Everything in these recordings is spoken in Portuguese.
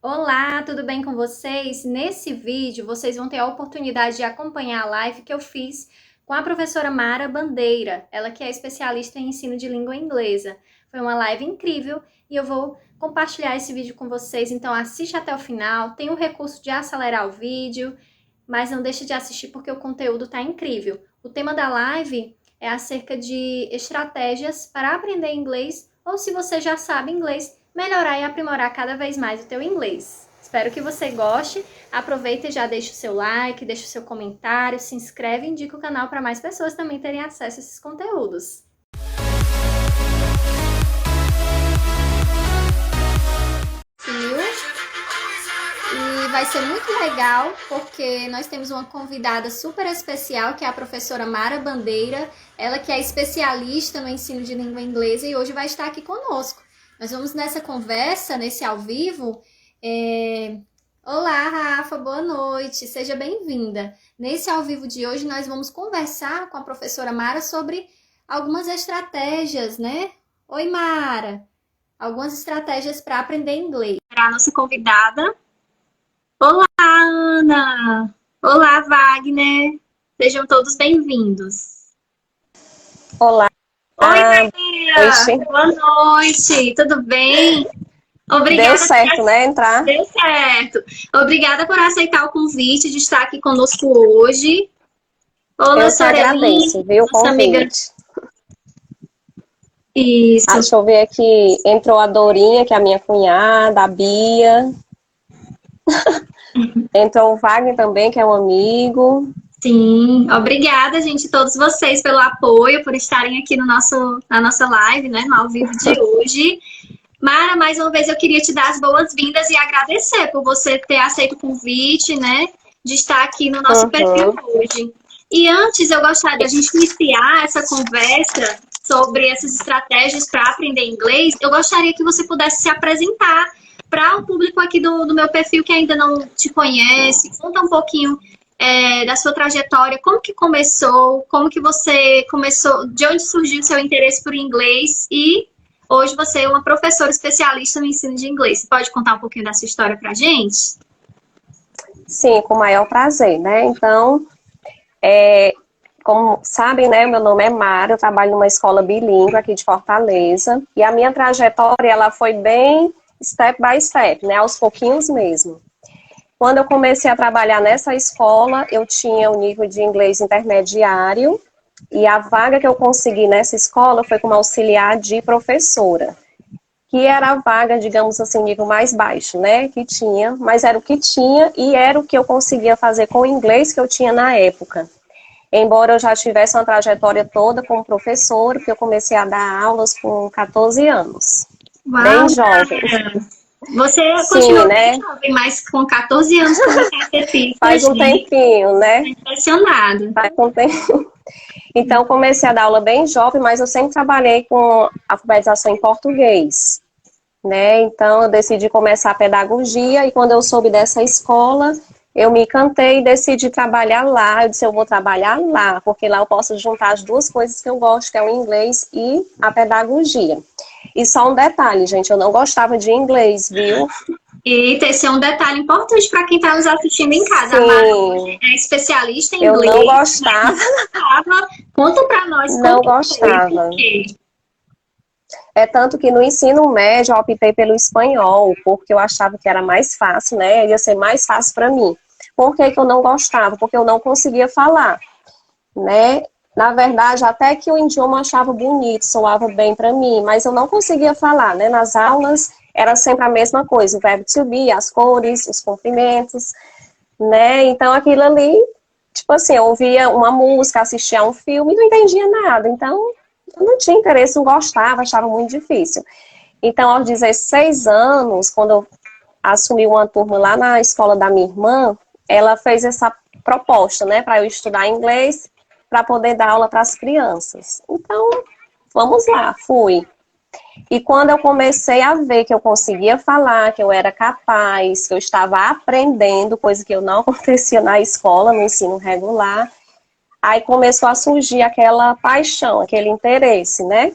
Olá, tudo bem com vocês? Nesse vídeo, vocês vão ter a oportunidade de acompanhar a live que eu fiz com a professora Mara Bandeira, ela que é especialista em ensino de língua inglesa. Foi uma live incrível e eu vou compartilhar esse vídeo com vocês, então assiste até o final. Tem o recurso de acelerar o vídeo, mas não deixe de assistir porque o conteúdo está incrível. O tema da live é acerca de estratégias para aprender inglês ou, se você já sabe inglês, melhorar e aprimorar cada vez mais o teu inglês. Espero que você goste. Aproveita e já deixa o seu like, deixa o seu comentário, se inscreve e indica o canal para mais pessoas também terem acesso a esses conteúdos. E vai ser muito legal porque nós temos uma convidada super especial, que é a professora Mara Bandeira, ela que é especialista no ensino de língua inglesa e hoje vai estar aqui conosco. Nós vamos nessa conversa, nesse ao vivo. Olá, Rafa, boa noite, seja bem-vinda. Nesse ao vivo de hoje, nós vamos conversar com a professora Mara sobre algumas estratégias, né? Oi, Mara! Algumas estratégias para aprender inglês. Para a nossa convidada. Olá, Ana! Olá, Wagner! Sejam todos bem-vindos. Olá! Oi, Maria! Boa noite! Tudo bem? Obrigada. Deu certo, né, entrar? Deu certo. Obrigada por aceitar o convite de estar aqui conosco hoje. Olá, eu te agradeço, viu, o convite. Amiga. Isso. Deixa eu ver aqui, entrou a Dorinha, que é a minha cunhada, a Bia. Entrou o Wagner também, que é um amigo. Sim, obrigada, gente, todos vocês pelo apoio, por estarem aqui no na nossa live, né, no ao vivo de hoje. Mara, mais uma vez eu queria te dar as boas-vindas e agradecer por você ter aceito o convite, né, de estar aqui no nosso perfil hoje. E antes eu gostaria de a gente iniciar essa conversa sobre essas estratégias para aprender inglês, eu gostaria que você pudesse se apresentar para o público aqui do meu perfil que ainda não te conhece. Conta um pouquinho da sua trajetória, como que começou, como que você começou, de onde surgiu o seu interesse por inglês e hoje você é uma professora especialista no ensino de inglês. Você pode contar um pouquinho da sua história pra gente? Sim, com o maior prazer, né? Então, como sabem, né, meu nome é Mara, eu trabalho numa escola bilíngue aqui de Fortaleza e a minha trajetória, ela foi bem step by step, né, aos pouquinhos mesmo. Quando eu comecei a trabalhar nessa escola, eu tinha um nível de inglês intermediário e a vaga que eu consegui nessa escola foi como auxiliar de professora, que era a vaga, digamos assim, nível mais baixo, né, que tinha, mas era o que tinha e era o que eu conseguia fazer com o inglês que eu tinha na época. Embora eu já tivesse uma trajetória toda como professora, porque eu comecei a dar aulas com 14 anos. Uau, bem jovem. Você continua bem jovem, mas com 14 anos começou a ser filho. Faz um tempinho, né? Impressionado. Faz um tempinho. Então, comecei a dar aula bem jovem, mas eu sempre trabalhei com alfabetização em português, né? Então, eu decidi começar a pedagogia e quando eu soube dessa escola, eu me encantei e decidi trabalhar lá. Eu disse, eu vou trabalhar lá, porque lá eu posso juntar as duas coisas que eu gosto, que é o inglês e a pedagogia. E só um detalhe, gente, eu não gostava de inglês, viu? E esse é um detalhe importante para quem está nos assistindo em casa. Sim. A Mara é especialista em inglês. Eu não gostava. Conta para nós. Não gostava. É tanto que no ensino médio eu optei pelo espanhol, porque eu achava que era mais fácil, né? Ia ser mais fácil para mim. Por que eu não gostava? Porque eu não conseguia falar, né? Na verdade, até que o idioma eu achava bonito, soava bem para mim, mas eu não conseguia falar, né? Nas aulas era sempre a mesma coisa, o verbo to be, as cores, os comprimentos, né? Então aquilo ali, tipo assim, eu ouvia uma música, assistia a um filme e não entendia nada, então eu não tinha interesse, não gostava, achava muito difícil. Então, aos 16 anos, quando eu assumi uma turma lá na escola da minha irmã, ela fez essa proposta, né, para eu estudar inglês, para poder dar aula para as crianças. Então, vamos lá, fui. E quando eu comecei a ver que eu conseguia falar, que eu era capaz, que eu estava aprendendo, coisa que eu não acontecia na escola, no ensino regular, aí começou a surgir aquela paixão, aquele interesse, né?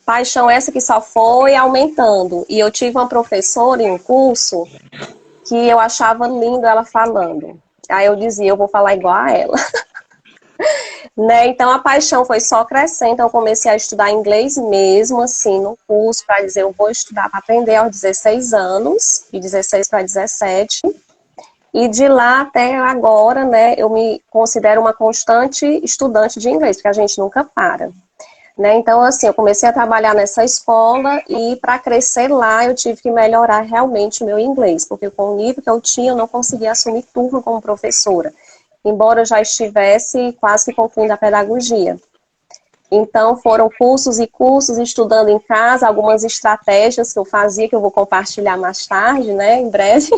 Paixão essa que só foi aumentando. E eu tive uma professora em um curso que eu achava lindo ela falando. Aí eu dizia, eu vou falar igual a ela. Né? Então a paixão foi só crescendo, então eu comecei a estudar inglês mesmo, assim, no curso, para dizer, eu vou estudar para aprender aos 16 anos, de 16 para 17, e de lá até agora, né, eu me considero uma constante estudante de inglês, porque a gente nunca para. Né? Então, assim, eu comecei a trabalhar nessa escola e para crescer lá eu tive que melhorar realmente o meu inglês, porque com o nível que eu tinha eu não conseguia assumir turno como professora, embora eu já estivesse quase que concluindo a pedagogia. Então, foram cursos e cursos, estudando em casa, algumas estratégias que eu fazia, que eu vou compartilhar mais tarde, né, em breve,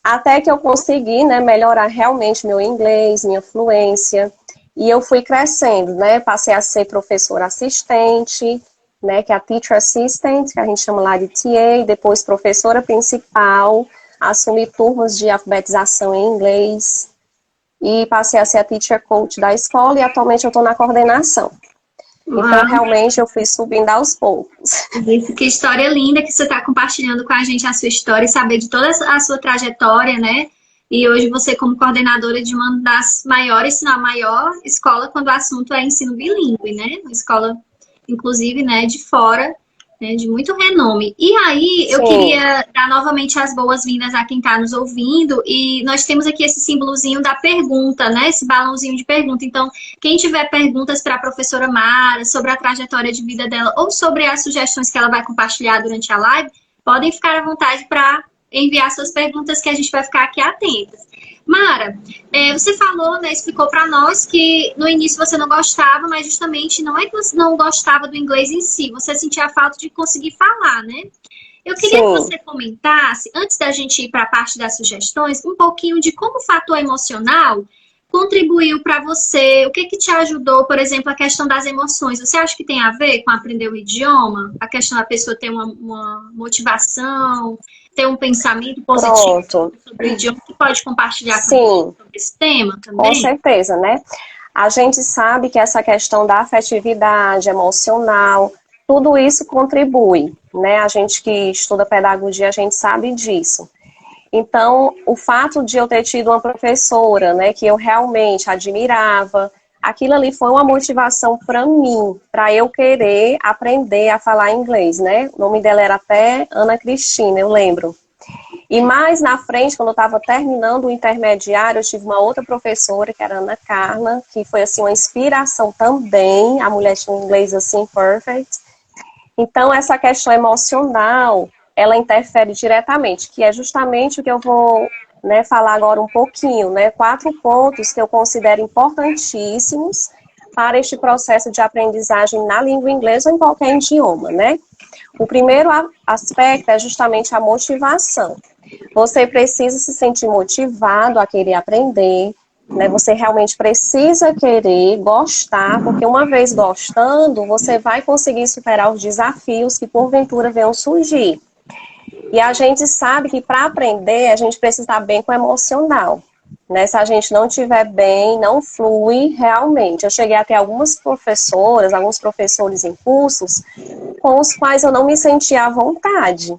até que eu consegui, né, melhorar realmente meu inglês, minha fluência. E eu fui crescendo, né? Passei a ser professora assistente, né? Que é a teacher assistant, que a gente chama lá de TA, depois professora principal, assumi turmas de alfabetização em inglês e passei a ser a teacher coach da escola e atualmente eu estou na coordenação. Então, realmente, eu fui subindo aos poucos. Isso, que história linda que você está compartilhando com a gente a sua história e saber de toda a sua trajetória, né? E hoje você como coordenadora de uma das maiores, se não a maior escola quando o assunto é ensino bilíngue, né? Uma escola, inclusive, né, de fora, né, de muito renome. E aí, eu queria dar novamente as boas-vindas a quem está nos ouvindo. E nós temos aqui esse símbolozinho da pergunta, né? Esse balãozinho de pergunta. Então, quem tiver perguntas para a professora Mara sobre a trajetória de vida dela ou sobre as sugestões que ela vai compartilhar durante a live, podem ficar à vontade para enviar suas perguntas que a gente vai ficar aqui atentas. Mara, você falou, né, explicou para nós que no início você não gostava, mas justamente não é que você não gostava do inglês em si, você sentia a falta de conseguir falar, né? Eu queria que você comentasse, antes da gente ir para a parte das sugestões, um pouquinho de como o fator emocional contribuiu para você, o que te ajudou, por exemplo, a questão das emoções. Você acha que tem a ver com aprender o idioma? A questão da pessoa ter uma motivação, ter um pensamento positivo sobre o idioma, que pode compartilhar com sobre esse tema também? Com certeza, né? A gente sabe que essa questão da afetividade emocional, tudo isso contribui, né? A gente que estuda pedagogia, a gente sabe disso. Então, o fato de eu ter tido uma professora, né, que eu realmente admirava, aquilo ali foi uma motivação para mim, para eu querer aprender a falar inglês, né? O nome dela era até Ana Cristina, eu lembro. E mais na frente, quando eu estava terminando o intermediário, eu tive uma outra professora, que era Ana Carla, que foi, assim, uma inspiração também. A mulher tinha um inglês, assim, perfect. Então, essa questão emocional, ela interfere diretamente, que é justamente o que eu vou, né, falar agora um pouquinho, né? 4 pontos que eu considero importantíssimos para este processo de aprendizagem na língua inglesa ou em qualquer idioma, né? O primeiro aspecto é justamente a motivação. Você precisa se sentir motivado a querer aprender, né? Você realmente precisa querer, gostar, porque uma vez gostando, você vai conseguir superar os desafios que porventura venham surgir. E a gente sabe que para aprender, a gente precisa estar bem com o emocional. Né? Se a gente não estiver bem, não flui realmente. Eu cheguei a ter algumas professoras, alguns professores em cursos, com os quais eu não me sentia à vontade.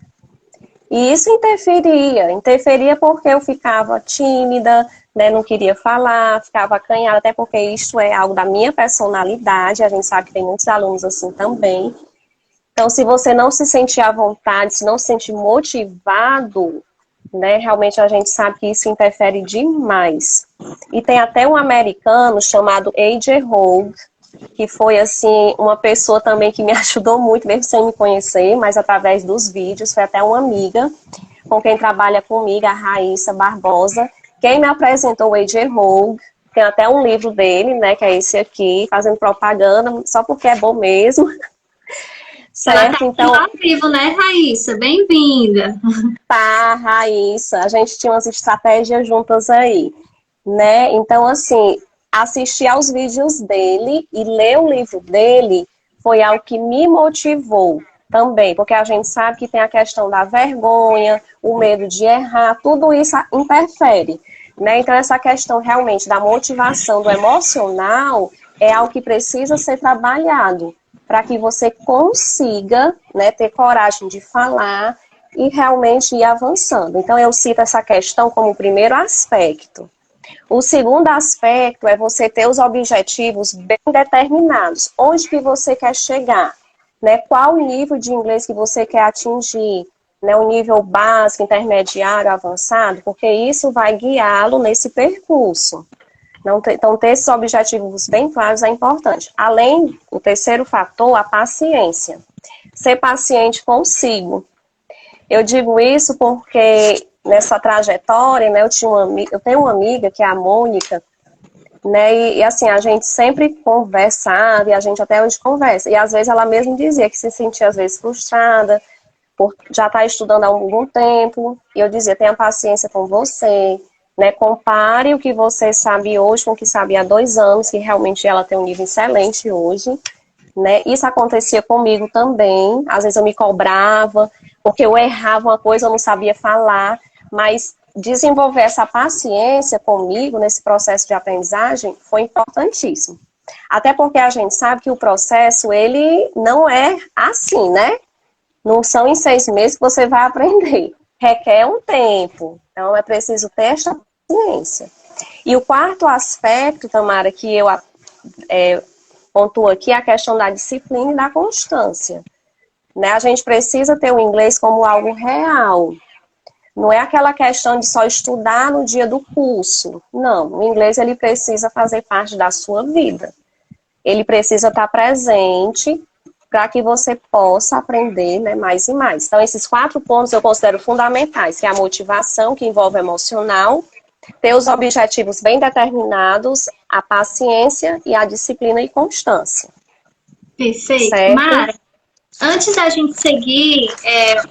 E isso interferia porque eu ficava tímida, né, não queria falar, ficava acanhada, até porque isso é algo da minha personalidade, a gente sabe que tem muitos alunos assim também. Então, se você não se sentir à vontade, se não se sentir motivado, né, realmente a gente sabe que isso interfere demais. E tem até um americano chamado A.J. Hogue, que foi, assim, uma pessoa também que me ajudou muito, mesmo sem me conhecer, mas através dos vídeos, foi até uma amiga com quem trabalha comigo, a Raíssa Barbosa. Quem me apresentou o A.J. Hogue, tem até um livro dele, né, que é esse aqui, fazendo propaganda, só porque é bom mesmo. Certo? Ela tá então ao vivo, né, Raíssa? Bem-vinda. Tá, Raíssa. A gente tinha umas estratégias juntas aí, né? Então, assim, assistir aos vídeos dele e ler o livro dele foi algo que me motivou também, porque a gente sabe que tem a questão da vergonha, o medo de errar, tudo isso interfere, né? Então, essa questão realmente da motivação, do emocional, é algo que precisa ser trabalhado, para que você consiga, né, ter coragem de falar e realmente ir avançando. Então, eu cito essa questão como o primeiro aspecto. O segundo aspecto é você ter os objetivos bem determinados. Onde que você quer chegar? Né? Qual o nível de inglês que você quer atingir? Né? O nível básico, intermediário, avançado? Porque isso vai guiá-lo nesse percurso. Então, ter esses objetivos bem claros é importante. Além, o terceiro fator, a paciência. Ser paciente consigo. Eu digo isso porque nessa trajetória, né, eu tenho uma amiga que é a Mônica, né, e assim, a gente sempre conversava, e a gente até hoje conversa, e às vezes ela mesma dizia que se sentia às vezes frustrada, por já estar estudando há algum tempo, e eu dizia, tenha paciência com você, né, compare o que você sabe hoje com o que sabia há 2 anos, que realmente ela tem um nível excelente hoje, né, isso acontecia comigo também, às vezes eu me cobrava, porque eu errava uma coisa, eu não sabia falar, mas desenvolver essa paciência comigo nesse processo de aprendizagem foi importantíssimo. Até porque a gente sabe que o processo, ele não é assim, né? Não são em 6 meses que você vai aprender. Requer um tempo. Então, é preciso ter essa paciência. E o quarto aspecto, Tamara, que eu pontuo aqui, é a questão da disciplina e da constância. Né? A gente precisa ter o inglês como algo real. Não é aquela questão de só estudar no dia do curso. Não, o inglês ele precisa fazer parte da sua vida. Ele precisa estar presente para que você possa aprender, né, mais e mais. Então, esses 4 pontos eu considero fundamentais, que é a motivação, que envolve o emocional, ter os objetivos bem determinados, a paciência e a disciplina e constância. Perfeito. Certo? Mara, antes da gente seguir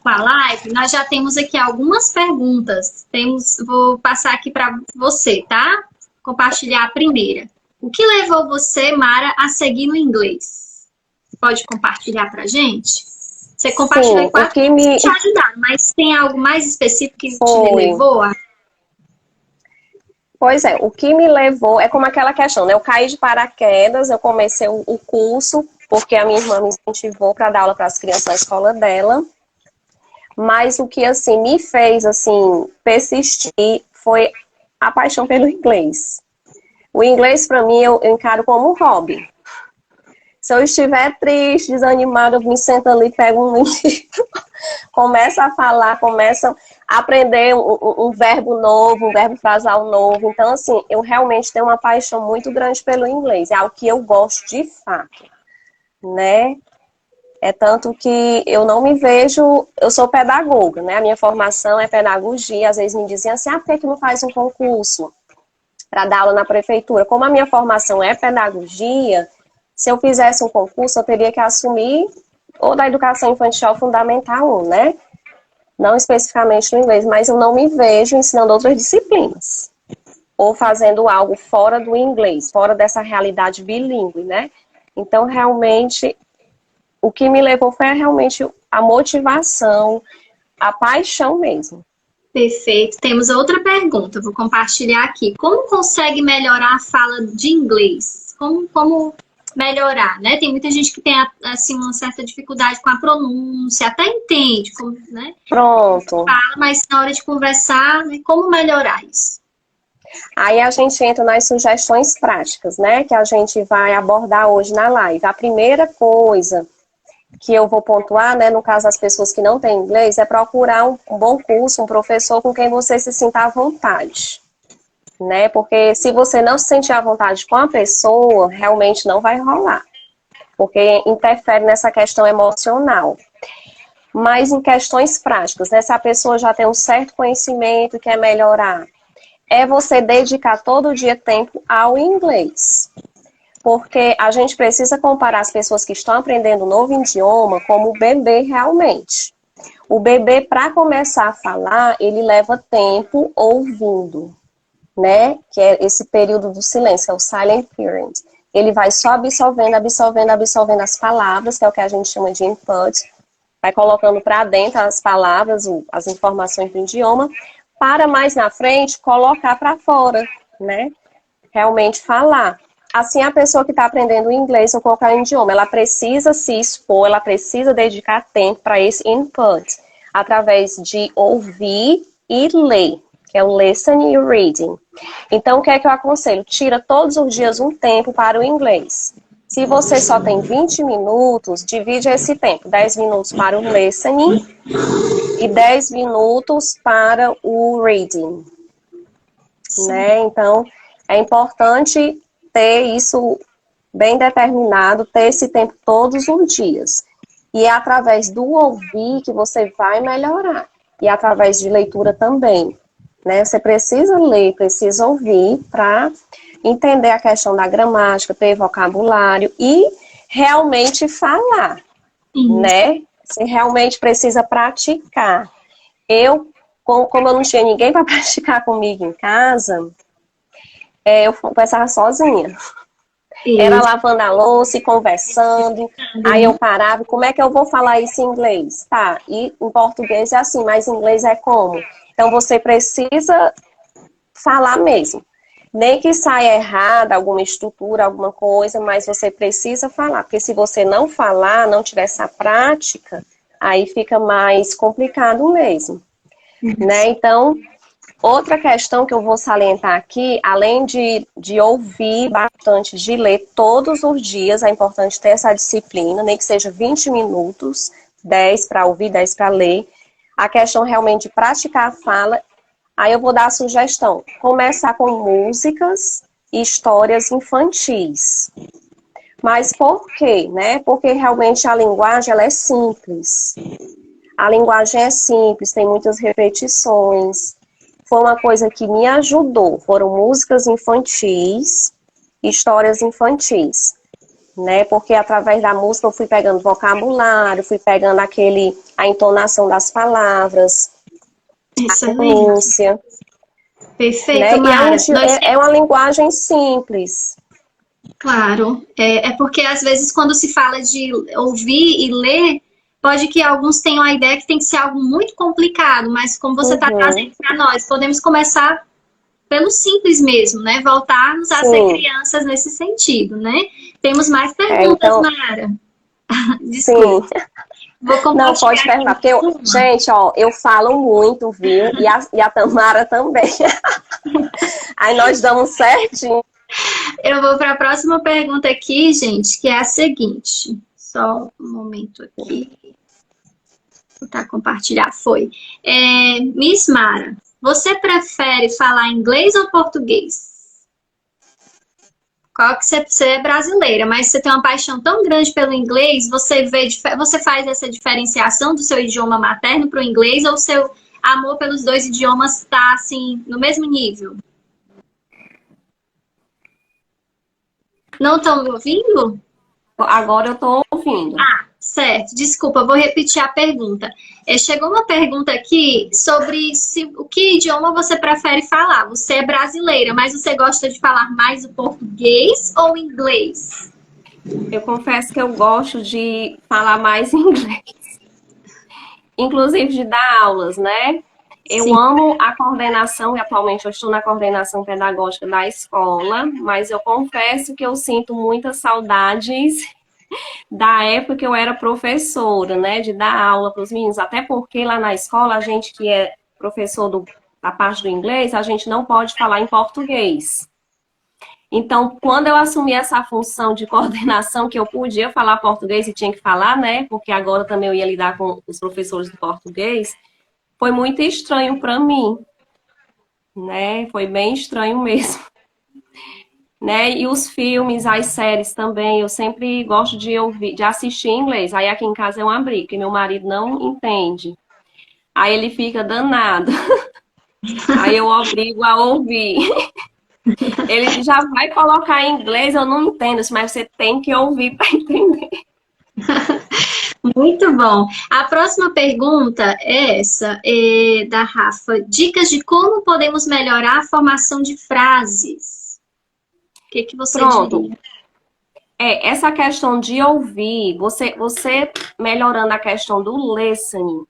com a live, nós já temos aqui algumas perguntas. Vou passar aqui para você, tá? Compartilhar a primeira. O que levou você, Mara, a seguir no inglês? Pode compartilhar para a gente? Você compartilhou em 4 que te ajudaram, mas tem algo mais específico que te levou a... Pois é, o que me levou é como aquela questão, né? Eu caí de paraquedas, eu comecei o curso porque a minha irmã me incentivou para dar aula para as crianças na escola dela. Mas o que, assim, me fez, assim, persistir foi a paixão pelo inglês. O inglês, para mim, eu encaro como um hobby. Se eu estiver triste, desanimada, eu me sento ali, pego um livro, começo a falar, começo a aprender um verbo novo, um verbo frasal novo. Então, assim, eu realmente tenho uma paixão muito grande pelo inglês. É algo que eu gosto de fato, né? É tanto que eu não me vejo... Eu sou pedagoga, né? A minha formação é pedagogia. Às vezes me diziam assim, por que não faz um concurso para dar aula na prefeitura? Como a minha formação é pedagogia... Se eu fizesse um concurso, eu teria que assumir ou da educação infantil fundamental 1, né? Não especificamente no inglês, mas eu não me vejo ensinando outras disciplinas. Ou fazendo algo fora do inglês, fora dessa realidade bilíngue, né? Então, realmente, o que me levou foi realmente a motivação, a paixão mesmo. Perfeito. Temos outra pergunta, vou compartilhar aqui. Como consegue melhorar a fala de inglês? Como melhorar, né? Tem muita gente que tem, assim, uma certa dificuldade com a pronúncia, até entende, né? Pronto. Fala, mas na hora de conversar, né? Como melhorar isso? Aí a gente entra nas sugestões práticas, né? Que a gente vai abordar hoje na live. A primeira coisa que eu vou pontuar, né? No caso das pessoas que não têm inglês, é procurar um bom curso, um professor com quem você se sinta à vontade. Né? Porque se você não se sentir à vontade com a pessoa, realmente não vai rolar. Porque interfere nessa questão emocional. Mas em questões práticas, né? Se a pessoa já tem um certo conhecimento e quer melhorar, é você dedicar todo dia tempo ao inglês. Porque a gente precisa comparar as pessoas que estão aprendendo um novo idioma como o bebê realmente. O bebê, para começar a falar, ele leva tempo ouvindo. Né, que é esse período do silêncio, que é o silent period. Ele vai só absorvendo as palavras, que é o que a gente chama de input, vai colocando para dentro as palavras, as informações do idioma, para mais na frente colocar para fora, né, realmente falar. Assim, a pessoa que está aprendendo inglês ou qualquer idioma, ela precisa se expor, ela precisa dedicar tempo para esse input. através de ouvir e ler, que é o listening e reading. Então, o que é que eu aconselho? Tira todos os dias um tempo para o inglês. Se você só tem 20 minutos, divide esse tempo. 10 minutos para o listening e 10 minutos para o reading. Né? Então, é importante ter isso bem determinado, ter esse tempo todos os dias. E é através do ouvir que você vai melhorar. E através de leitura também. Né? Você precisa ler, precisa ouvir para entender a questão da gramática, ter vocabulário e realmente falar. Né? Você realmente precisa praticar. Como eu não tinha ninguém para praticar comigo em casa, eu conversava sozinha. Era lavando a louça e conversando, aí eu parava, como é que eu vou falar isso em inglês? Tá, e em português é assim, mas em inglês é como? Então você precisa falar mesmo. Nem que saia errada alguma estrutura, alguma coisa, mas você precisa falar, porque se você não falar, não tiver essa prática, aí fica mais complicado mesmo. Né? Então, outra questão que eu vou salientar aqui, além de ouvir bastante, de ler todos os dias, é importante ter essa disciplina, nem que seja 20 minutos, 10 para ouvir, 10 para ler. A questão realmente de praticar a fala, aí eu vou dar a sugestão, começar com músicas e histórias infantis. Mas por quê? Né? Porque realmente a linguagem ela é simples. A linguagem é simples, tem muitas repetições. Foi uma coisa que me ajudou. Foram músicas infantis, histórias infantis. Né? Porque através da música eu fui pegando vocabulário, fui pegando a entonação das palavras, a pronúncia. Perfeito, né? Mara. É uma linguagem simples. Claro. É porque às vezes quando se fala de ouvir e ler, pode que alguns tenham a ideia que tem que ser algo muito complicado, mas como você está trazendo para nós, podemos começar pelo simples mesmo, né? Voltarmos a ser crianças nesse sentido, né? Temos mais perguntas, Mara. Desculpa. Sim. Não, pode perguntar, porque gente, ó, eu falo muito, viu? E a Tamara também. Aí nós damos certinho. Eu vou para a próxima pergunta aqui, gente, que é a seguinte. Só um momento aqui. Vou tentar compartilhar. Foi. Miss Mara, você prefere falar inglês ou português? Qual que você é brasileira, mas você tem uma paixão tão grande pelo inglês, você faz essa diferenciação do seu idioma materno para o inglês ou o seu amor pelos dois idiomas está assim no mesmo nível? Não estão me ouvindo? Agora eu estou ouvindo. Ah, certo. Desculpa, vou repetir a pergunta. Chegou uma pergunta aqui sobre o que idioma você prefere falar. Você é brasileira, mas você gosta de falar mais o português ou o inglês? Eu confesso que eu gosto de falar mais inglês. Inclusive de dar aulas, né? Eu amo a coordenação, e atualmente eu estou na coordenação pedagógica da escola, mas eu confesso que eu sinto muitas saudades da época que eu era professora, né, de dar aula para os meninos, até porque lá na escola, a gente que é professor da parte do inglês, a gente não pode falar em português. Então, quando eu assumi essa função de coordenação, que eu podia falar português e tinha que falar, né, porque agora também eu ia lidar com os professores de português, foi muito estranho para mim, né? Foi bem estranho mesmo. Né? E os filmes, as séries também, eu sempre gosto de assistir em inglês. Aí aqui em casa é uma briga, porque meu marido não entende. Aí ele fica danado. Aí eu obrigo a ouvir. Ele já vai colocar em inglês, eu não entendo, mas você tem que ouvir para entender. Muito bom. A próxima pergunta é essa, da Rafa. Dicas de como podemos melhorar a formação de frases. O que você diria? Essa questão de ouvir, você melhorando a questão do listening,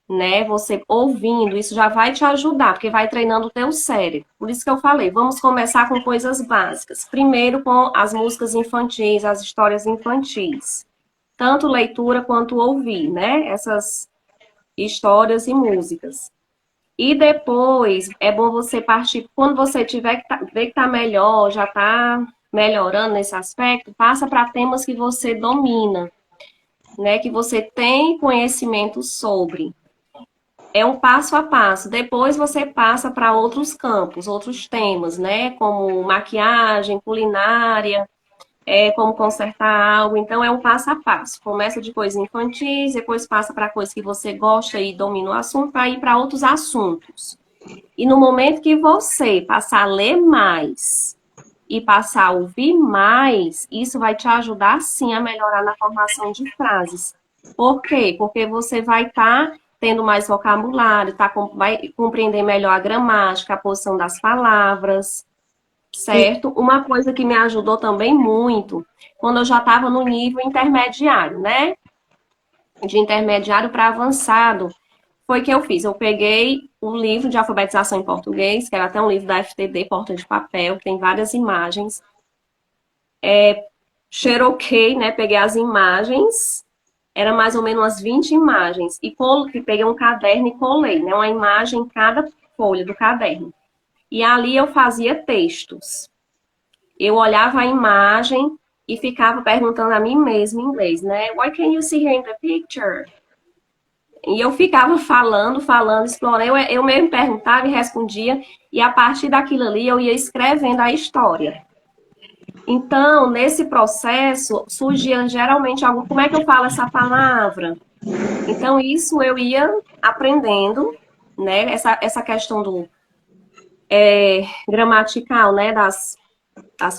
né? Você ouvindo, isso já vai te ajudar, porque vai treinando o teu cérebro. Por isso que eu falei, vamos começar com coisas básicas. Primeiro com as músicas infantis, as histórias infantis. Tanto leitura quanto ouvir, né? histórias e músicas. E depois, é bom você partir, quando você tiver ver que tá melhor, já tá melhorando nesse aspecto, passa para temas que você domina, né? Que você tem conhecimento sobre. É um passo a passo. Depois você passa para outros campos, outros temas, né? Como maquiagem, culinária, como consertar algo. Então, é um passo a passo. Começa de coisas infantis, depois passa para coisas que você gosta e domina o assunto, para ir para outros assuntos. E no momento que você passar a ler mais e passar a ouvir mais, isso vai te ajudar, sim, a melhorar na formação de frases. Por quê? Porque você vai estar tendo mais vocabulário, vai compreender melhor a gramática, a posição das palavras, certo? Uma coisa que me ajudou também muito, quando eu já estava no nível intermediário, né? De intermediário para avançado, foi que eu fiz. Eu peguei um livro de alfabetização em português, que era até um livro da FTD, Porta de Papel, que tem várias imagens. Xeroquei, né? Peguei as imagens, era mais ou menos umas 20 imagens, e peguei um caderno e colei, né? Uma imagem em cada folha do caderno. E ali eu fazia textos. Eu olhava a imagem e ficava perguntando a mim mesma em inglês, né? What can you see here in the picture? E eu ficava falando, explorando. Eu mesmo perguntava e respondia, e a partir daquilo ali eu ia escrevendo a história. Então, nesse processo, surgia geralmente algo, como é que eu falo essa palavra? Então, isso eu ia aprendendo, né? Essa questão do gramatical, né? Das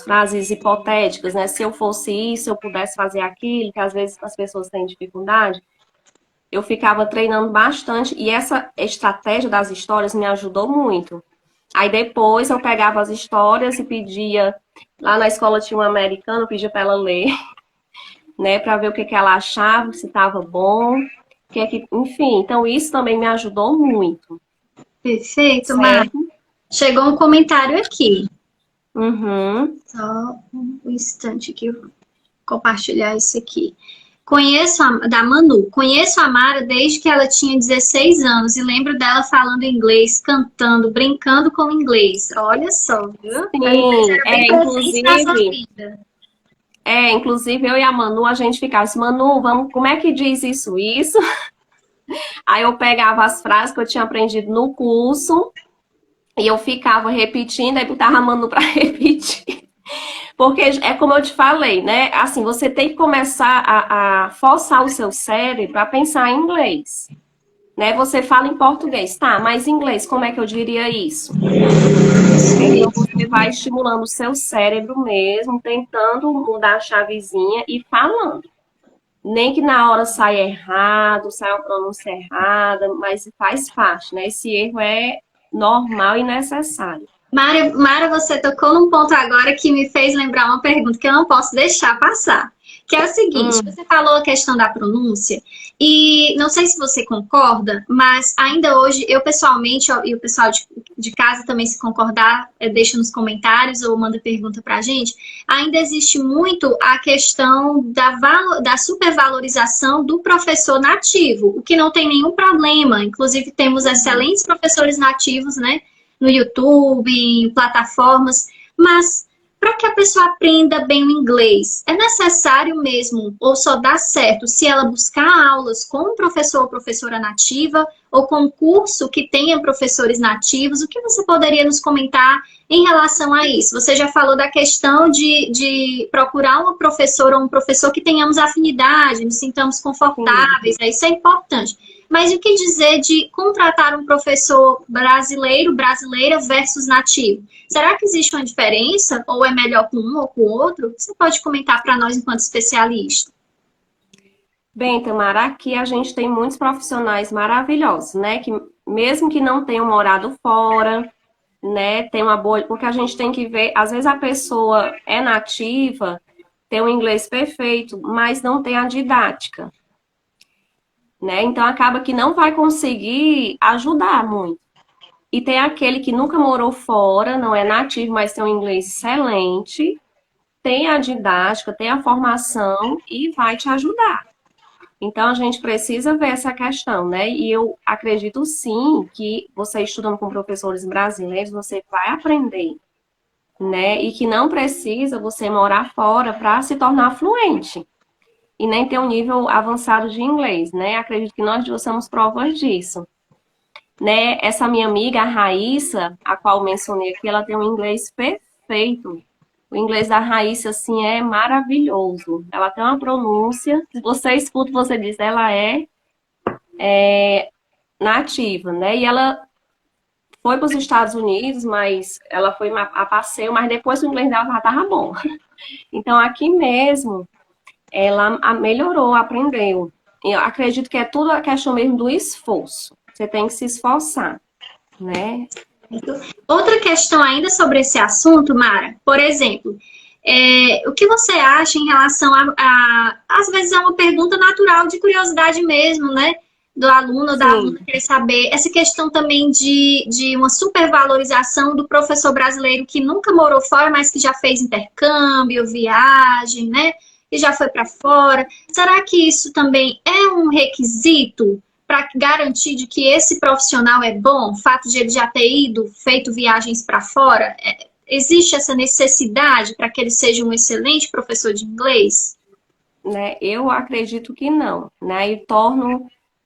frases hipotéticas, né? Se eu fosse isso, eu pudesse fazer aquilo, que às vezes as pessoas têm dificuldade. Eu ficava treinando bastante e essa estratégia das histórias me ajudou muito. Aí depois eu pegava as histórias e pedia, lá na escola tinha uma americana, eu pedia para ela ler, né, para ver o que ela achava, se estava bom, enfim, então isso também me ajudou muito. Perfeito, Mar. Chegou um comentário aqui. Uhum. Só um instante que eu vou compartilhar isso aqui. Da Manu. Conheço a Mara desde que ela tinha 16 anos e lembro dela falando inglês, cantando, brincando com inglês. Olha só, viu? Sim, inclusive eu e a Manu, a gente ficava assim, Manu, como é que diz isso? Aí eu pegava as frases que eu tinha aprendido no curso e eu ficava repetindo, aí botava a Manu para repetir. Porque é como eu te falei, né? Assim, você tem que começar a forçar o seu cérebro a pensar em inglês. Né? Você fala em português, tá, mas em inglês, como é que eu diria isso? Então você vai estimulando o seu cérebro mesmo, tentando mudar a chavezinha e falando. Nem que na hora saia errado, saia uma pronúncia errada, mas faz parte, né? Esse erro é normal e necessário. Mara, você tocou num ponto agora que me fez lembrar uma pergunta que eu não posso deixar passar. Que é o seguinte, você falou a questão da pronúncia, e não sei se você concorda, mas ainda hoje, eu pessoalmente, e o pessoal de casa também, se concordar, deixa nos comentários ou manda pergunta pra gente, ainda existe muito a questão da supervalorização do professor nativo, o que não tem nenhum problema. Inclusive, temos excelentes professores nativos, né? No YouTube, em plataformas, mas para que a pessoa aprenda bem o inglês, é necessário mesmo, ou só dá certo, se ela buscar aulas com um professor ou professora nativa, ou com um curso que tenha professores nativos? O que você poderia nos comentar em relação a isso? Você já falou da questão de procurar uma professora ou um professor que tenhamos afinidade, nos sintamos confortáveis, isso é importante. Mas o que dizer de contratar um professor brasileira versus nativo? Será que existe uma diferença? Ou é melhor com um ou com o outro? Você pode comentar para nós enquanto especialista. Bem, Tamara, aqui a gente tem muitos profissionais maravilhosos, né? Que mesmo que não tenham morado fora, né? Tem uma boa... Porque a gente tem que ver, às vezes a pessoa é nativa, tem um inglês perfeito, mas não tem a didática. Né? Então acaba que não vai conseguir ajudar muito. E tem aquele que nunca morou fora, não é nativo, mas tem um inglês excelente, tem a didática, tem a formação e vai te ajudar. Então, a gente precisa ver essa questão, né? E eu acredito sim que você estudando com professores brasileiros, você vai aprender, né? E que não precisa você morar fora para se tornar fluente e nem ter um nível avançado de inglês, né? Acredito que nós duas somos provas disso, né? Essa minha amiga, a Raíssa, a qual mencionei aqui, ela tem um inglês perfeito. O inglês da Raíssa, assim, é maravilhoso. Ela tem uma pronúncia. Se você escuta, você diz, ela é nativa, né? E ela foi para os Estados Unidos, mas ela foi a passeio, mas depois o inglês dela já estava bom. Então, aqui mesmo, ela melhorou, aprendeu. Eu acredito que é tudo a questão mesmo do esforço. Você tem que se esforçar, né? Outra questão ainda sobre esse assunto, Mara, por exemplo, o que você acha em relação às vezes é uma pergunta natural de curiosidade mesmo, né? Do aluno ou da aluna querer saber, essa questão também de uma supervalorização do professor brasileiro que nunca morou fora, mas que já fez intercâmbio, viagem, né? E já foi para fora. Será que isso também é um requisito para garantir de que esse profissional é bom? O fato de ele já ter feito viagens para fora, existe essa necessidade para que ele seja um excelente professor de inglês? Né? Eu acredito que não, né?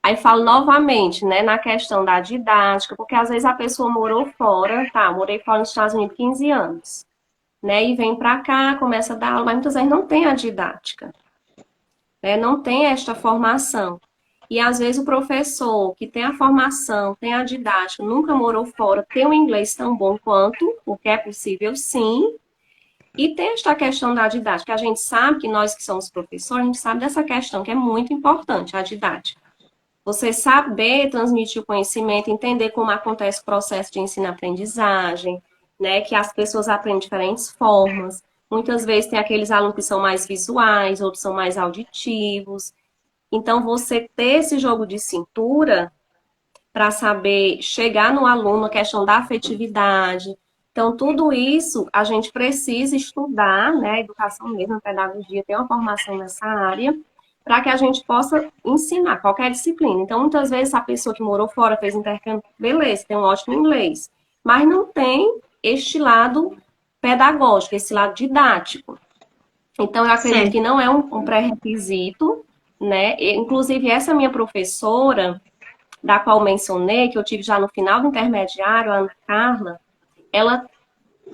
Aí falo novamente, né, na questão da didática, porque às vezes a pessoa morou fora, tá, morei fora nos Estados Unidos 15 anos, né, e vem para cá, começa a dar aula, mas muitas vezes não tem a didática, né, não tem esta formação. E às vezes o professor que tem a formação, tem a didática, nunca morou fora, tem um inglês tão bom quanto, porque é possível sim, e tem esta questão da didática. A gente sabe que nós que somos professores, a gente sabe dessa questão que é muito importante, a didática. Você saber transmitir o conhecimento, entender como acontece o processo de ensino-aprendizagem, né? Que as pessoas aprendem de diferentes formas. Muitas vezes tem aqueles alunos que são mais visuais, outros são mais auditivos. Então, você ter esse jogo de cintura para saber chegar no aluno, a questão da afetividade. Então, tudo isso a gente precisa estudar, né? A educação mesmo, a pedagogia tem uma formação nessa área, para que a gente possa ensinar qualquer disciplina. Então, muitas vezes, a pessoa que morou fora, fez intercâmbio, beleza, tem um ótimo inglês, mas não tem este lado pedagógico, esse lado didático. Então, eu acredito que não é um pré-requisito, né? Inclusive, essa minha professora, da qual mencionei, que eu tive já no final do intermediário, a Ana Carla, ela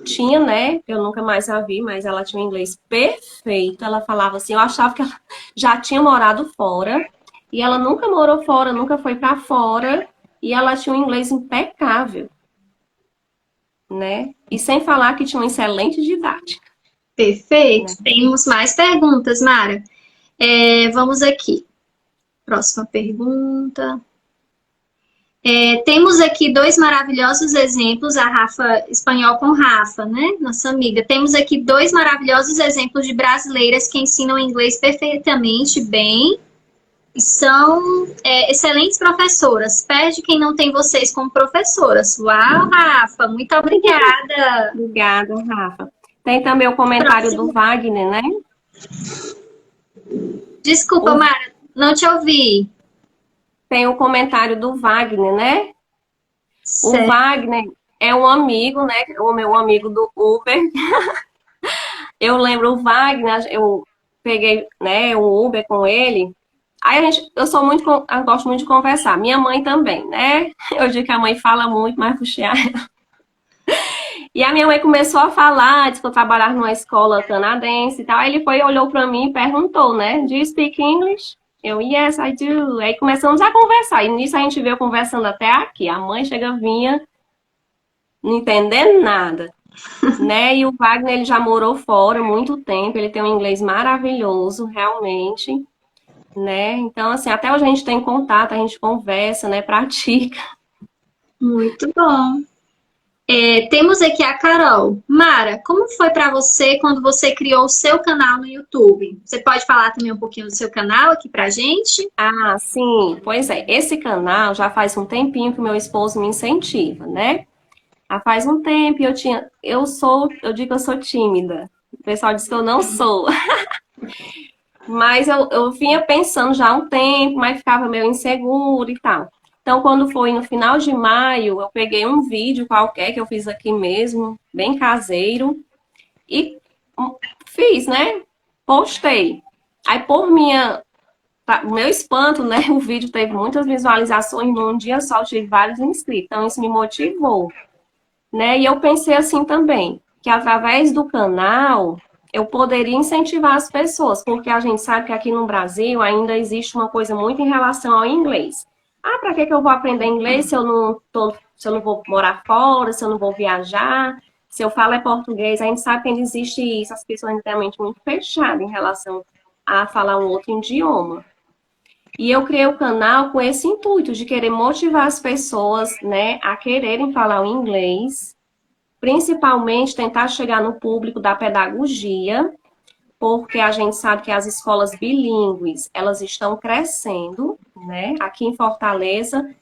tinha, né, eu nunca mais a vi, mas ela tinha um inglês perfeito, ela falava assim, eu achava que ela já tinha morado fora, e ela nunca morou fora, nunca foi para fora, e ela tinha um inglês impecável, né, e sem falar que tinha uma excelente didática. Perfeito, né? Temos mais perguntas, Mara. Vamos aqui. Próxima pergunta. Temos aqui dois maravilhosos exemplos, a Rafa, espanhol com Rafa, né? Nossa amiga. Temos aqui dois maravilhosos exemplos de brasileiras que ensinam inglês perfeitamente bem e são excelentes professoras. Perde quem não tem vocês como professoras. Uau, Rafa, muito obrigada. Obrigada, Rafa. Tem também o comentário do Wagner, né? Desculpa, Mara, não te ouvi. Tem o comentário do Wagner, né? Certo. O Wagner é um amigo, né? O meu amigo do Uber. Eu lembro o Wagner, eu peguei, né, um Uber com ele. Aí eu gosto muito de conversar. Minha mãe também, né? Eu digo que a mãe fala muito, mas puxei ela. E a minha mãe começou a falar, disse que eu trabalhava numa escola canadense e tal. Aí ele olhou para mim e perguntou, né? Do you speak English? Eu, yes, I do. Aí começamos a conversar. E nisso a gente veio conversando até aqui. A mãe vinha não entendendo nada. Né? E o Wagner, ele já morou fora há muito tempo. Ele tem um inglês maravilhoso, realmente. Né? Então, assim, até hoje a gente tem contato, a gente conversa, né? Pratica. Muito bom. Temos aqui a Carol. Mara, como foi para você quando você criou o seu canal no YouTube? Você pode falar também um pouquinho do seu canal aqui pra gente? Ah, sim. Pois é. Esse canal já faz um tempinho que o meu esposo me incentiva, né? Já faz um tempo eu digo que eu sou tímida. O pessoal diz que eu não sou. Mas eu vinha pensando já há um tempo, mas ficava meio inseguro e tal. Então, quando foi no final de maio, eu peguei um vídeo qualquer que eu fiz aqui mesmo, bem caseiro, e fiz, né? Postei. Aí, o meu espanto, né? O vídeo teve muitas visualizações num dia só, eu tive vários inscritos. Então, isso me motivou, né? E eu pensei assim também, que através do canal eu poderia incentivar as pessoas, porque a gente sabe que aqui no Brasil ainda existe uma coisa muito em relação ao inglês. Ah, para que eu vou aprender inglês se eu não vou morar fora, se eu não vou viajar? Se eu falo é português, a gente sabe que ainda existe isso, as pessoas ainda têm a mente muito fechada em relação a falar um outro idioma. E eu criei o canal com esse intuito de querer motivar as pessoas, né, a quererem falar o inglês, principalmente tentar chegar no público da pedagogia, porque a gente sabe que as escolas bilíngues, elas estão crescendo, né? Aqui em Fortaleza,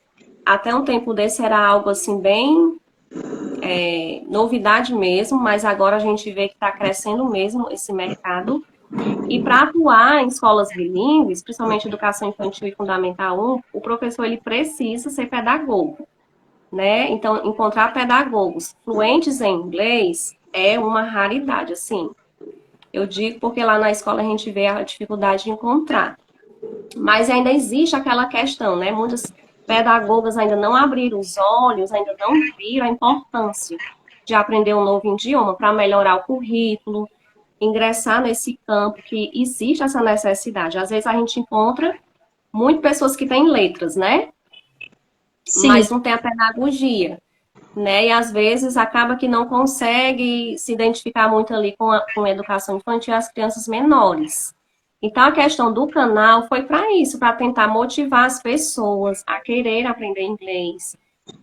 até um tempo desse era algo assim bem novidade mesmo, mas agora a gente vê que está crescendo mesmo esse mercado. E para atuar em escolas bilíngues, principalmente educação infantil e fundamental 1, o professor ele precisa ser pedagogo, né? Então, encontrar pedagogos fluentes em inglês é uma raridade, assim. Eu digo porque lá na escola a gente vê a dificuldade de encontrar. Mas ainda existe aquela questão, né? Muitas pedagogas ainda não abriram os olhos, ainda não viram a importância de aprender um novo idioma para melhorar o currículo, ingressar nesse campo que existe essa necessidade. Às vezes a gente encontra muitas pessoas que têm letras, né? Sim. Mas não tem a pedagogia, né? E às vezes acaba que não consegue se identificar muito ali com a educação infantil e as crianças menores. Então a questão do canal foi para isso, para tentar motivar as pessoas a querer aprender inglês,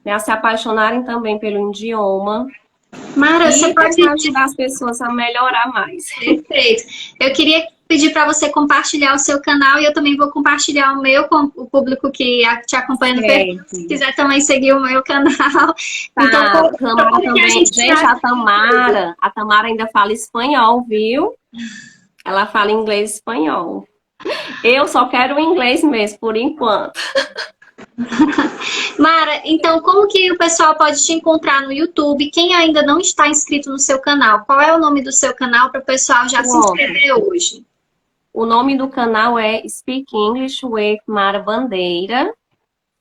né? A se apaixonarem também pelo idioma. Mara, E você pode ajudar as pessoas a melhorar mais. Perfeito. Eu queria pedir para você compartilhar o seu canal e eu também vou compartilhar o meu com o público que te acompanha no perfil. Se quiser também seguir o meu canal. Tá, Então, a Tamara também. Gente, tá... a Tamara ainda fala espanhol, viu? Ela fala inglês e espanhol. Eu só quero o inglês mesmo, por enquanto. Mara, então como que o pessoal pode te encontrar no YouTube? Quem ainda não está inscrito no seu canal, qual é o nome do seu canal para o pessoal já se inscrever hoje? O nome do canal é Speak English with Mara Bandeira,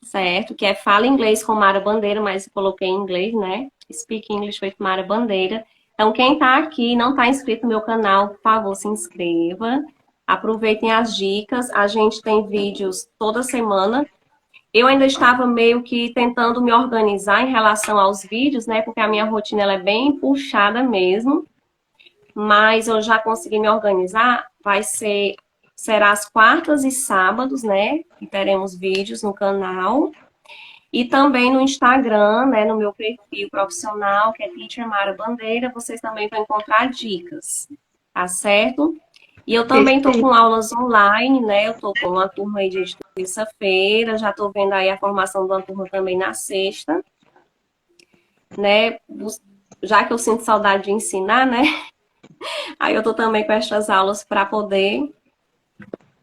certo? Que é Fala Inglês com Mara Bandeira, mas eu coloquei em inglês, né? Speak English with Mara Bandeira. Então, quem está aqui e não está inscrito no meu canal, por favor, se inscreva. Aproveitem as dicas. A gente tem vídeos toda semana. Eu ainda estava meio que tentando me organizar em relação aos vídeos, né? Porque a minha rotina ela é bem puxada mesmo. Mas eu já consegui me organizar. Será às quartas e sábados, né? Que teremos vídeos no canal. E também no Instagram, né? No meu perfil profissional, que é Teacher Mara Bandeira, vocês também vão encontrar dicas, tá certo? E eu também estou com aulas online, né? Eu estou com uma turma aí de terça-feira, já estou vendo aí a formação de uma turma também na sexta, né? Já que eu sinto saudade de ensinar, né? Aí eu estou também com estas aulas para poder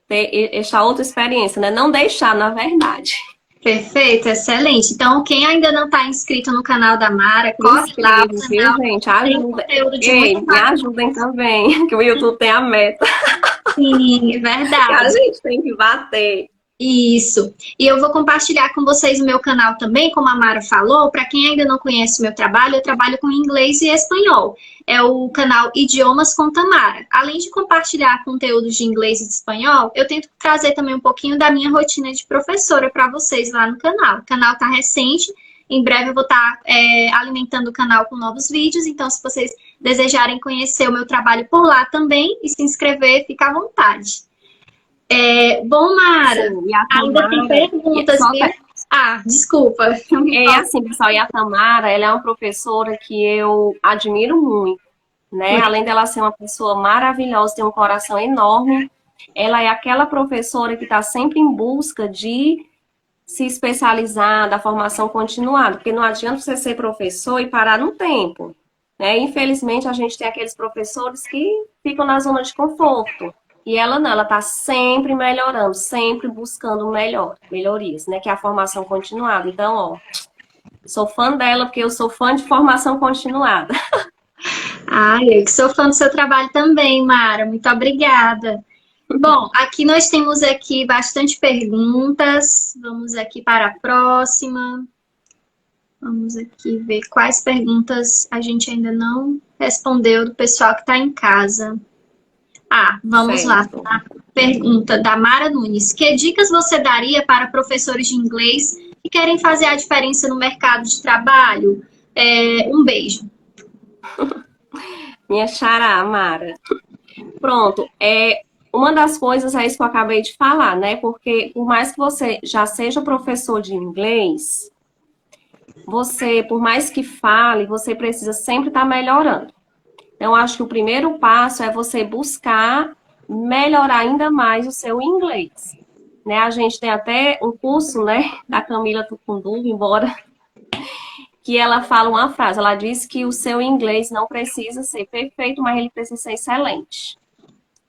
ter esta outra experiência, né? Não deixar, na verdade. Perfeito, excelente. Então, quem ainda não está inscrito no canal da Mara, corre lá. Viu, gente? Ajuda. Me ajudem também, que o YouTube tem a meta. Sim, é verdade. Que a gente tem que bater. Isso. E eu vou compartilhar com vocês o meu canal também, como a Mara falou. Para quem ainda não conhece o meu trabalho, eu trabalho com inglês e espanhol. É o canal Idiomas com Tamara. Além de compartilhar conteúdos de inglês e de espanhol, eu tento trazer também um pouquinho da minha rotina de professora para vocês lá no canal. O canal está recente. Em breve eu vou estar alimentando o canal com novos vídeos. Então, se vocês desejarem conhecer o meu trabalho por lá também e se inscrever, fica à vontade. Bom, Mara, sim, ainda tem perguntas. Desculpa. Assim, pessoal, e a Tamara, ela é uma professora que eu admiro muito, né? Além dela ser uma pessoa maravilhosa, tem um coração enorme, ela é aquela professora que está sempre em busca de se especializar, da formação continuada, porque não adianta você ser professor e parar no tempo, né? Infelizmente, a gente tem aqueles professores que ficam na zona de conforto. E ela não, ela está sempre melhorando, sempre buscando melhorias, né? Que é a formação continuada. Então, ó, sou fã dela porque eu sou fã de formação continuada. Ah, eu que sou fã do seu trabalho também, Mara. Muito obrigada. Bom, aqui nós temos aqui bastante perguntas. Vamos aqui para a próxima. Vamos aqui ver quais perguntas a gente ainda não respondeu do pessoal que está em casa. Ah, vamos lá. Certo. A pergunta da Mara Nunes. Que dicas você daria para professores de inglês que querem fazer a diferença no mercado de trabalho? Um beijo. Minha xará, Mara. Pronto, uma das coisas é isso que eu acabei de falar, né? Porque por mais que você já seja professor de inglês, você, por mais que fale, você precisa sempre estar melhorando. Então, acho que o primeiro passo é você buscar melhorar ainda mais o seu inglês. Né? A gente tem até um curso, né, da Camila Tucunduva, embora que ela fala uma frase, ela diz que o seu inglês não precisa ser perfeito, mas ele precisa ser excelente.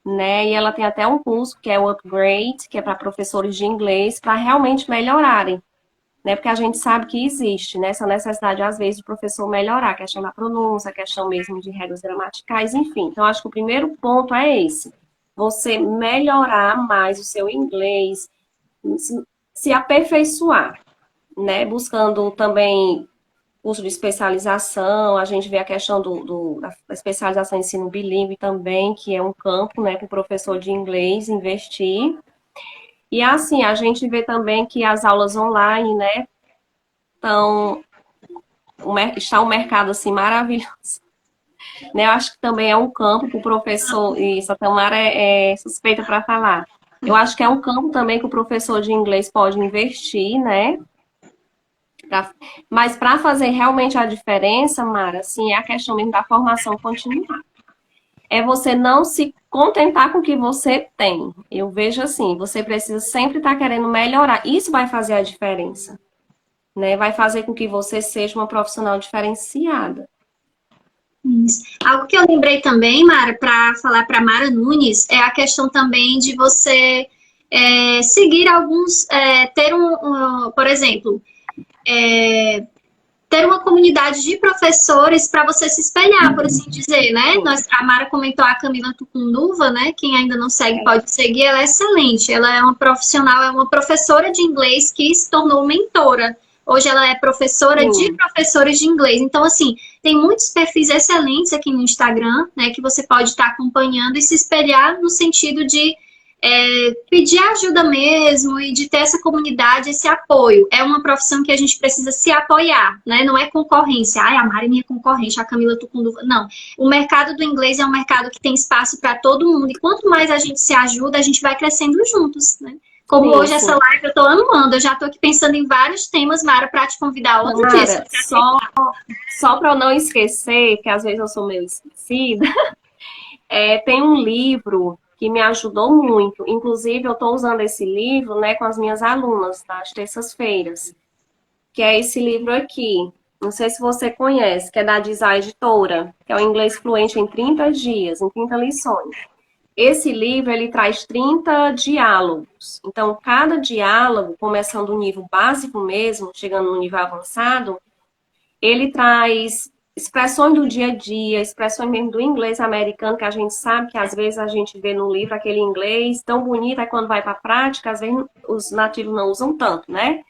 Né? E ela tem até um curso que é o Upgrade, que é para professores de inglês, para realmente melhorarem. Né? Porque a gente sabe que existe, né, essa necessidade, às vezes, do professor melhorar, a questão da pronúncia, a questão mesmo de regras gramaticais, enfim. Então, acho que o primeiro ponto é esse. Você melhorar mais o seu inglês, se aperfeiçoar, né? Buscando também curso de especialização, a gente vê a questão da especialização em ensino bilíngue também, que é um campo, né, para o professor de inglês investir. E assim, a gente vê também que as aulas online, né, está um mercado assim maravilhoso. Né, eu acho que também é um campo para o professor, e a Tamara é suspeita para falar. Eu acho que é um campo também que o professor de inglês pode investir, né? Mas para fazer realmente a diferença, Mara, assim, é a questão mesmo da formação continuada. É você não se contentar com o que você tem. Eu vejo assim, você precisa sempre estar querendo melhorar. Isso vai fazer a diferença. Né? Vai fazer com que você seja uma profissional diferenciada. Isso. Algo que eu lembrei também, Mara, para falar para Mara Nunes, é a questão também de você seguir alguns, ter por exemplo, ter uma comunidade de professores para você se espelhar, por assim dizer, né? A Mara comentou a Camila Tucunduva, né? Quem ainda não segue pode seguir, ela é excelente. Ela é uma profissional, é uma professora de inglês que se tornou mentora. Hoje ela é professora de professores de inglês. Então, assim, tem muitos perfis excelentes aqui no Instagram, né? Que você pode estar acompanhando e se espelhar no sentido de pedir ajuda mesmo e de ter essa comunidade, esse apoio. É uma profissão que a gente precisa se apoiar, né? Não é concorrência. Ai, a Mari é minha concorrente, a Camila Tucunduva. Não. O mercado do inglês é um mercado que tem espaço para todo mundo. E quanto mais a gente se ajuda, a gente vai crescendo juntos, né? Como hoje essa live eu tô amando. Eu já tô aqui pensando em vários temas, Mara, para te convidar outro dia. Só para eu não esquecer, que às vezes eu sou meio esquecida, tem um livro que me ajudou muito. Inclusive, eu estou usando esse livro, né, com as minhas alunas, nas terças-feiras, que é esse livro aqui. Não sei se você conhece, que é da Design Editora, que é o Inglês Fluente em 30 dias, em 30 lições. Esse livro, ele traz 30 diálogos. Então, cada diálogo, começando no nível básico mesmo, chegando no nível avançado, ele traz expressões do dia a dia, expressões mesmo do inglês americano, que a gente sabe que às vezes a gente vê no livro aquele inglês tão bonito, aí quando vai para a prática, às vezes os nativos não usam tanto, né?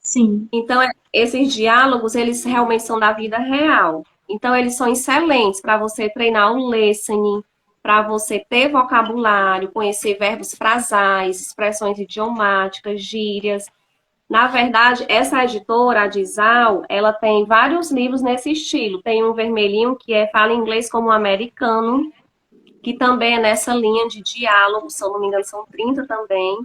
Sim. Então, esses diálogos, eles realmente são da vida real. Então, eles são excelentes para você treinar o listening, para você ter vocabulário, conhecer verbos frasais, expressões idiomáticas, gírias. Na verdade, essa editora, a Dizal, ela tem vários livros nesse estilo. Tem um vermelhinho que Fala Inglês como Americano, que também é nessa linha de diálogo, se eu não me engano, são 30 também.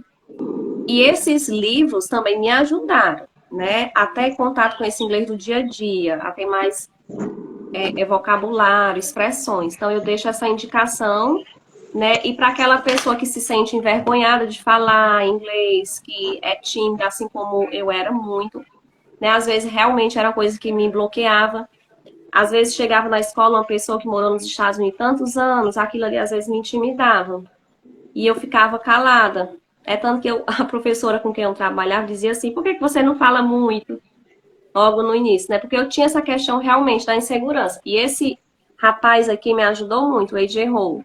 E esses livros também me ajudaram, né? Até em contato com esse inglês do dia a dia, a ter mais vocabulário, expressões. Então, eu deixo essa indicação, né? E para aquela pessoa que se sente envergonhada de falar inglês, que é tímida, assim como eu era muito, né? Às vezes realmente era coisa que me bloqueava. Às vezes chegava na escola uma pessoa que morou nos Estados Unidos tantos anos, aquilo ali às vezes me intimidava. e eu ficava calada. É tanto que a professora com quem eu trabalhava dizia assim, por que que você não fala muito logo no início, né? Porque eu tinha essa questão realmente da insegurança. E esse rapaz aqui me ajudou muito, o AJ Hall,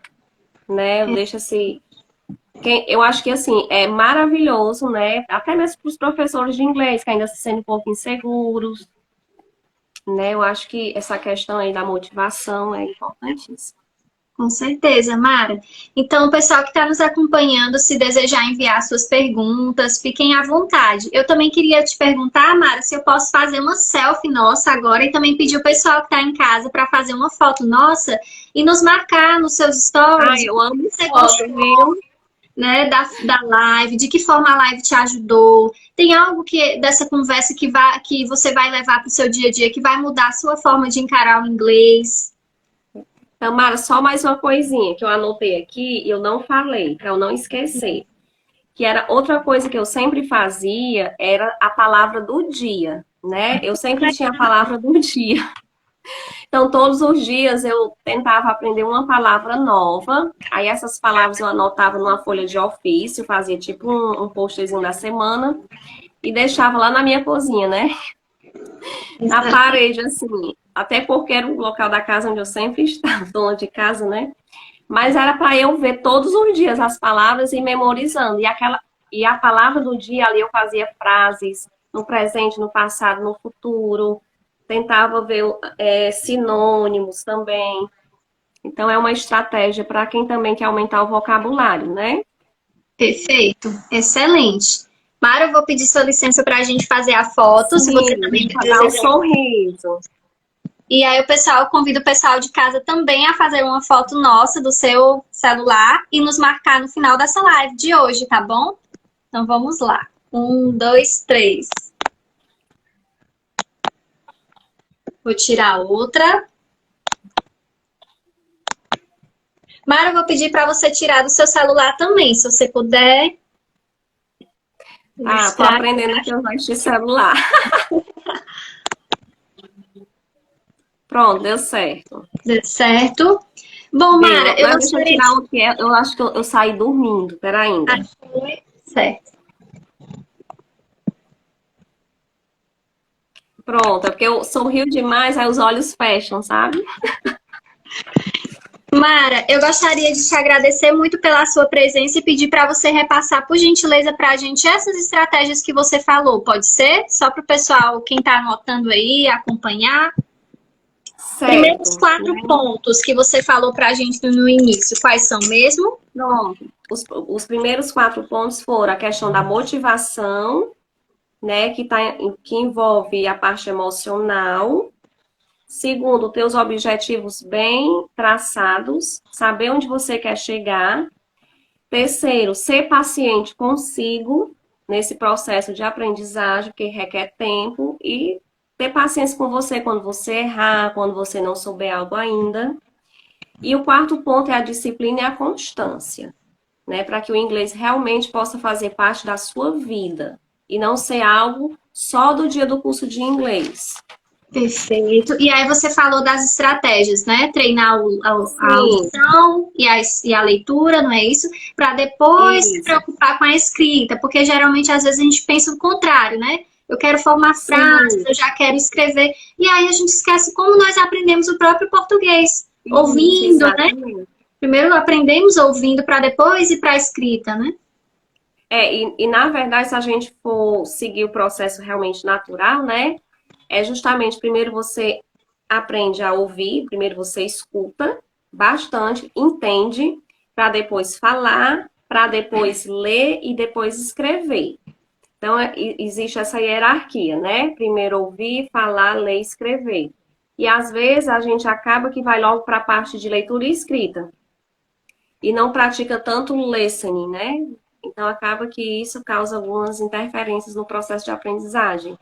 né? Eu deixo assim, eu acho que assim, é maravilhoso, né? Até mesmo para os professores de inglês, que ainda se sentem um pouco inseguros, né? Eu acho que essa questão aí da motivação é importantíssima. Com certeza, Mara. Então, o pessoal que está nos acompanhando, se desejar enviar suas perguntas, fiquem à vontade. Eu também queria te perguntar, Mara, se eu posso fazer uma selfie nossa agora e também pedir o pessoal que está em casa para fazer uma foto nossa e nos marcar nos seus stories. Ai, eu amo Você foto, gostou, viu? né, da live, de que forma a live te ajudou? Tem algo que dessa conversa que você vai levar para o seu dia a dia, que vai mudar a sua forma de encarar o inglês? Tamara, só mais uma coisinha que eu anotei aqui e eu não falei, para eu não esquecer. Que era outra coisa que eu sempre fazia, era a palavra do dia, né? Eu sempre tinha a palavra do dia. Então, todos os dias eu tentava aprender uma palavra nova. Aí, essas palavras eu anotava numa folha de ofício, fazia tipo um postzinho da semana e deixava lá na minha cozinha, né? Na parede, assim. Até porque era o local da casa onde eu sempre estava, dona de casa, né? Mas era para eu ver todos os dias as palavras e memorizando. E a palavra do dia ali eu fazia frases no presente, no passado, no futuro. Tentava ver sinônimos também. Então é uma estratégia para quem também quer aumentar o vocabulário, né? Perfeito, excelente. Mara, eu vou pedir sua licença para a gente fazer a foto, se você Sim, também dar um desejar. sorriso. E aí o pessoal, convida o pessoal de casa também a fazer uma foto nossa do seu celular e nos marcar no final dessa live de hoje, tá bom? Então vamos lá. 1, 2, 3. Vou tirar outra. Mara, eu vou pedir para você tirar do seu celular também, se você puder. Ah, tô aprendendo aqui a usar este celular. Pronto, deu certo. Deu certo. Bom, Mara, eu Mas deixa eu gostaria tirar o que é. Eu acho que eu saí dormindo. Pera ainda. de... Certo. Pronto, é porque eu sorrio demais, aí os olhos fecham, sabe? Mara, eu gostaria de te agradecer muito pela sua presença e pedir para você repassar, por gentileza, para a gente essas estratégias que você falou. Pode ser? Só para o pessoal, quem está anotando aí, acompanhar. Primeiros Certo. 4 pontos que você falou para a gente no início, quais são mesmo? Pronto. Os primeiros 4 pontos foram a questão da motivação, né, que envolve a parte emocional. Segundo, ter os objetivos bem traçados, saber onde você quer chegar. Terceiro, ser paciente consigo nesse processo de aprendizagem, que requer tempo, e ter paciência com você quando você errar, quando você não souber algo ainda. E o quarto ponto é a disciplina e a constância, né? Para que o inglês realmente possa fazer parte da sua vida e não ser algo só do dia do curso de inglês. Perfeito. E aí você falou das estratégias, né? Treinar a Sim, audição e a leitura, não é isso? Para depois se isso. preocupar com a escrita, porque geralmente às vezes a gente pensa o contrário, né? Eu quero formar frases, Sim, eu já quero escrever. E aí a gente esquece como nós aprendemos o próprio português, isso, ouvindo, né? exatamente. Primeiro aprendemos ouvindo para depois ir para a escrita, né? E na verdade, se a gente for seguir o processo realmente natural, né? É justamente, primeiro você aprende a ouvir, primeiro você escuta bastante, entende, para depois falar, para depois ler e depois escrever. Então, existe essa hierarquia, né? Primeiro ouvir, falar, ler, escrever. E às vezes a gente acaba que vai logo para a parte de leitura e escrita. E não pratica tanto o listening, né? Então acaba que isso causa algumas interferências no processo de aprendizagem.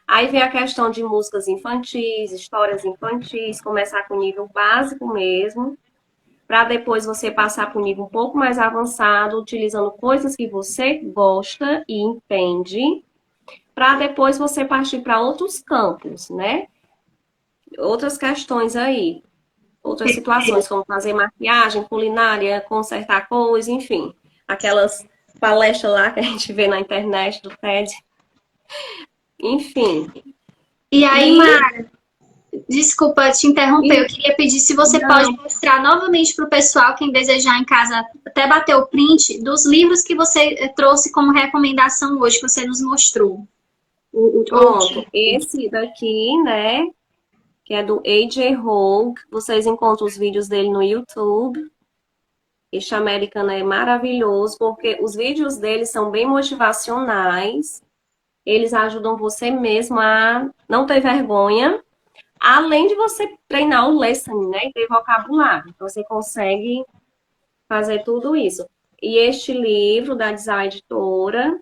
Aí vem a questão de músicas infantis, histórias infantis, começar com o nível básico mesmo, para depois você passar para um nível um pouco mais avançado, utilizando coisas que você gosta e entende, para depois você partir para outros campos, né? Outras questões aí, outras situações, como fazer maquiagem, culinária, consertar coisas, enfim. aquelas palestras lá que a gente vê na internet do TED. Enfim. E aí, Mara, desculpa te interromper, eu queria pedir se você pode mostrar novamente para o pessoal, quem desejar em casa, até bater o print dos livros que você trouxe como recomendação hoje, que você nos mostrou. Pronto, esse daqui, né, que é do A.J. Hogue, vocês encontram os vídeos dele no YouTube. Este americano é maravilhoso, porque os vídeos dele são bem motivacionais, eles ajudam você mesmo a não ter vergonha, além de você treinar o listening, né, e ter vocabulário. Então, você consegue fazer tudo isso. E este livro da Design Editora,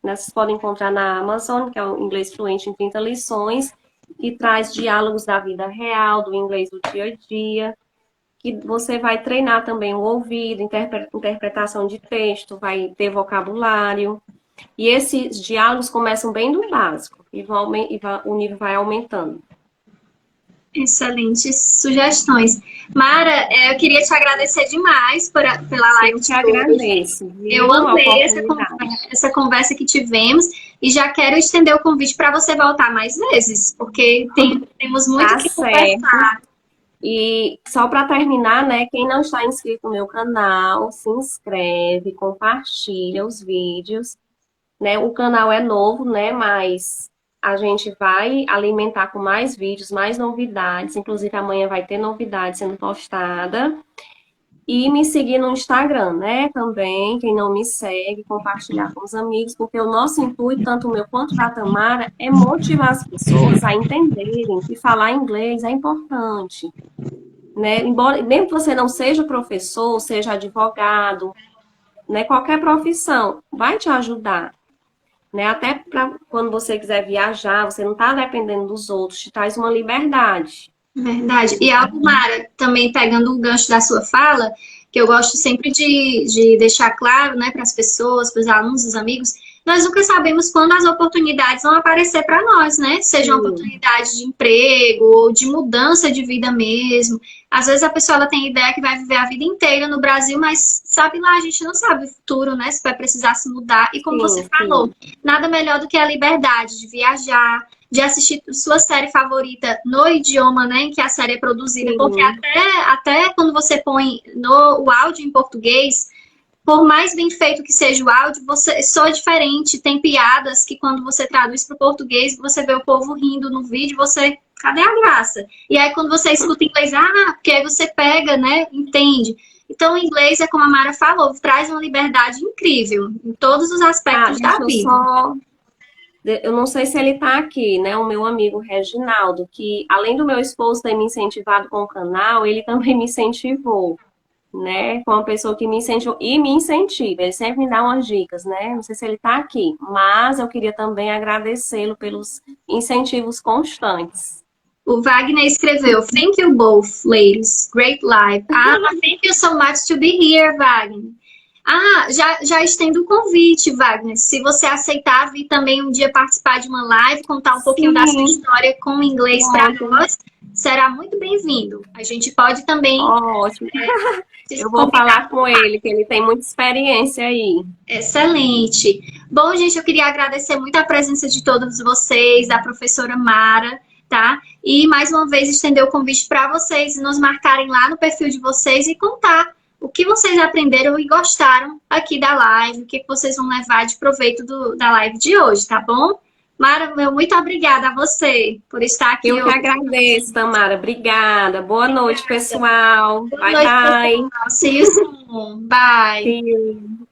né, vocês podem encontrar na Amazon, que é o Inglês Fluente em 30 lições, que traz diálogos da vida real, do inglês do dia a dia, que você vai treinar também o ouvido, interpretação de texto, vai ter vocabulário. E esses diálogos começam bem do básico, e o nível vai aumentando. Excelentes sugestões. Mara, eu queria te agradecer demais pela live. Eu te agradeço. Eu amei essa conversa que tivemos e já quero estender o convite para você voltar mais vezes, porque temos muito que conversar. E só para terminar, né, quem não está inscrito no meu canal, se inscreve, compartilha os vídeos, né? O canal é novo, né, mas a gente vai alimentar com mais vídeos, mais novidades. Inclusive, amanhã vai ter novidade sendo postada. E me seguir no Instagram, né? Também, quem não me segue, compartilhar com os amigos, porque o nosso intuito, tanto o meu quanto da Tamara, é motivar as pessoas a entenderem que falar inglês é importante. Né? Embora, mesmo que você não seja professor, seja advogado, né? Qualquer profissão vai te ajudar. Né? Até para quando você quiser viajar, você não está dependendo dos outros, te traz uma liberdade. Verdade. E algo, Mara, também pegando o gancho da sua fala, que eu gosto sempre de deixar claro, né, para as pessoas, para os alunos, os amigos, nós nunca sabemos quando as oportunidades vão aparecer para nós, né? Seja uma oportunidade de emprego ou de mudança de vida mesmo. Às vezes a pessoa ela tem ideia que vai viver a vida inteira no Brasil, mas sabe lá, a gente não sabe o futuro, né? Se vai precisar se mudar. E como você falou, nada melhor do que a liberdade de viajar, de assistir sua série favorita no idioma, né, em que a série é produzida, porque até quando você põe o áudio em português, por mais bem feito que seja o áudio, você soa diferente, tem piadas que quando você traduz para o português, você vê o povo rindo no vídeo, você, cadê a graça? E aí quando você escuta em inglês, porque aí você pega, né, entende? Então o inglês, é como a Mara falou, traz uma liberdade incrível em todos os aspectos da vida. Eu não sei se ele está aqui, né? O meu amigo Reginaldo, que além do meu esposo ter me incentivado com o canal, ele também me incentivou, né? Foi uma pessoa que me incentivou e me incentiva. Ele sempre me dá umas dicas, né? Não sei se ele está aqui, mas eu queria também agradecê-lo pelos incentivos constantes. O Wagner escreveu, thank you both, ladies. Great live. Thank you so much to be here, Wagner. Já estendo o convite, Wagner. Se você aceitar vir também um dia participar de uma live, contar um pouquinho da sua história com inglês para nós, será muito bem-vindo. A gente pode também... Ótimo. Eu vou falar com ele, que ele tem muita experiência aí. Excelente. Bom, gente, eu queria agradecer muito a presença de todos vocês, da professora Mara, tá? E, mais uma vez, estender o convite para vocês nos marcarem lá no perfil de vocês e contar o que vocês aprenderam e gostaram aqui da live, o que vocês vão levar de proveito da live de hoje, tá bom? Mara, muito obrigada a você por estar aqui. Eu que agradeço, Tamara. Obrigada. Boa noite, pessoal. Boa noite, bye. Pessoal. See you soon. Bye. See you.